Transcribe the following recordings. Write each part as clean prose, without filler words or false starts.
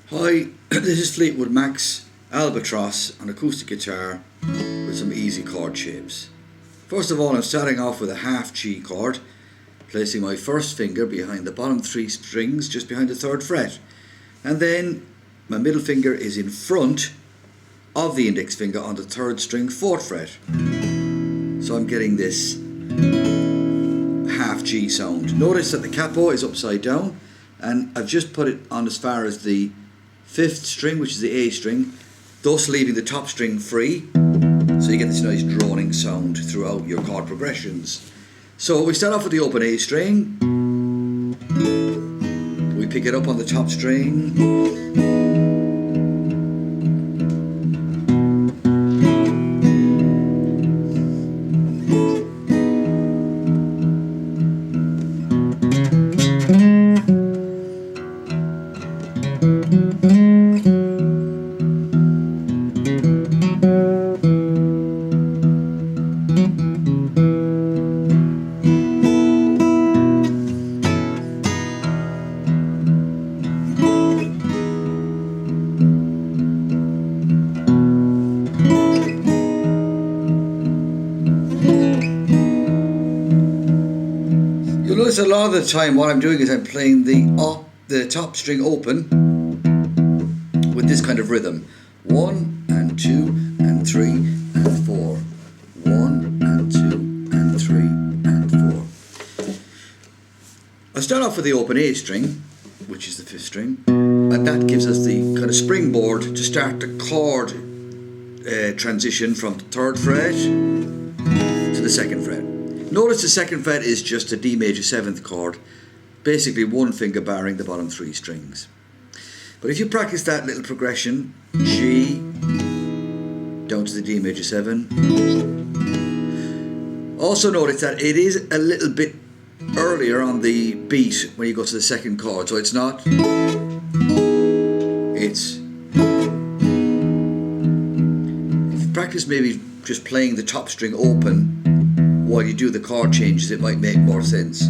Hi, this is Fleetwood Mac's Albatross, an acoustic guitar with some easy chord shapes. First of all, I'm starting off with a half G chord, placing my first finger behind the bottom three strings just behind the third fret, and then my middle finger is in front of the index finger on the third string, fourth fret. So I'm getting this half G sound. Notice that the capo is upside down, and I've just put it on as far as the fifth string, which is the A string, thus leaving the top string free, so you get this nice droning sound throughout your chord progressions. So we start off with the open A string, we pick it up on the top string, you'll notice a lot of the time what I'm doing is I'm playing the top string open with this kind of rhythm. 1 and 2 and 3 and 4. 1 and 2 and 3 and 4. I'll start off with the open A string, which is the fifth string, and that gives us the kind of springboard to start the chord transition from the third fret to the second fret. Notice the second fret is just a D major seventh chord, basically one finger barring the bottom three strings. But if you practice that little progression, G, down to the D major 7, also notice that it is a little bit earlier on the beat when you go to the second chord, so it's not, it's, if you practice maybe just playing the top string open while you do the chord changes, it might make more sense.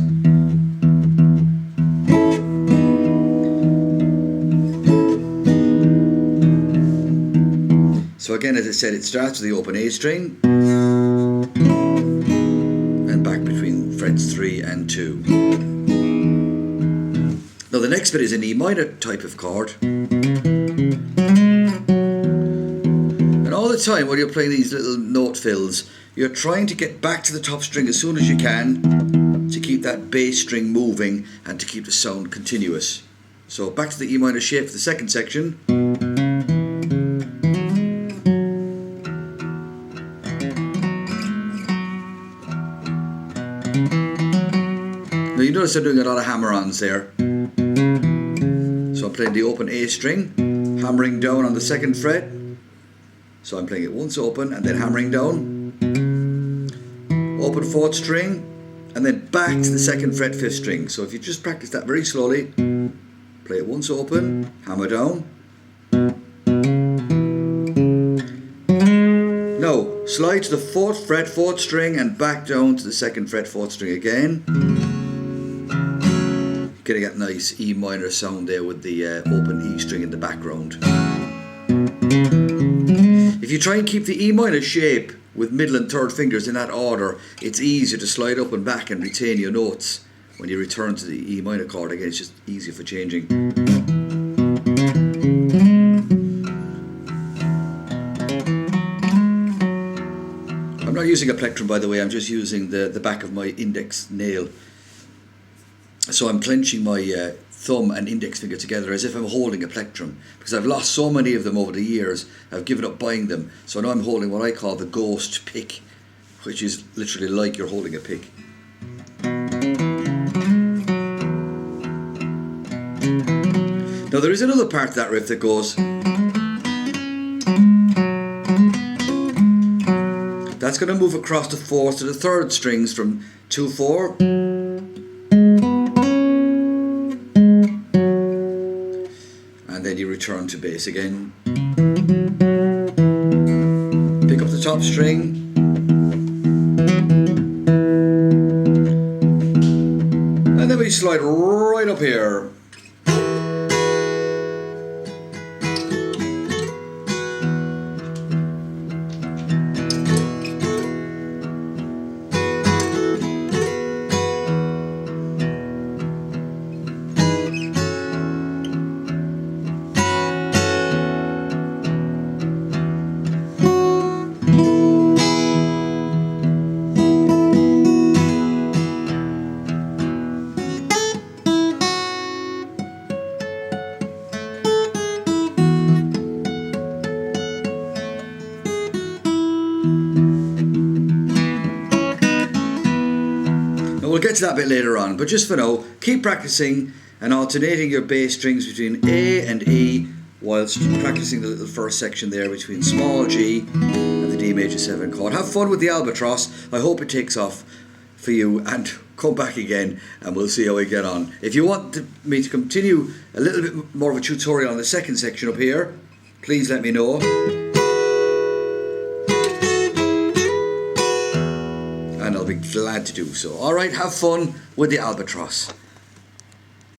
So again, as I said, it starts with the open A string and back between frets 3 and 2. Now the next bit is an E minor type of chord. And all the time while you're playing these little note fills, you're trying to get back to the top string as soon as you can to keep that bass string moving and to keep the sound continuous. So back to the E minor shape for the second section. Now you notice I'm doing a lot of hammer-ons there. So I'm playing the open A string, hammering down on the second fret. So I'm playing it once open and then hammering down. Open fourth string, and then back to the second fret fifth string. So if you just practice that very slowly, play it once open, hammer down. Now slide to the fourth fret fourth string and back down to the second fret fourth string again. Getting that nice E minor sound there with the open E string in the background. If you try and keep the E minor shape with middle and third fingers in that order, it's easier to slide up and back and retain your notes when you return to the E minor chord again. It's just easier for changing. I'm not using a plectrum, by the way, I'm just using the back of my index nail. So I'm clenching my thumb and index finger together as if I'm holding a plectrum, because I've lost so many of them over the years. I've given up buying them, so now I'm holding what I call the ghost pick, which is literally like you're holding a pick. Now there is another part to that riff that goes, that's going to move across the fourth to the third strings from 2-4. And then you return to bass again. Pick up the top string. And then we slide right up here. get to that bit later on, but just for now, keep practicing and alternating your bass strings between A and E whilst practicing the little first section there between small G and the D major 7 chord. Have fun with the Albatross. I hope it takes off for you, and come back again and we'll see how we get on. If you want me to continue a little bit more of a tutorial on the second section up here, please let me know. And I'll be glad to do so. Alright, have fun with the Albatross.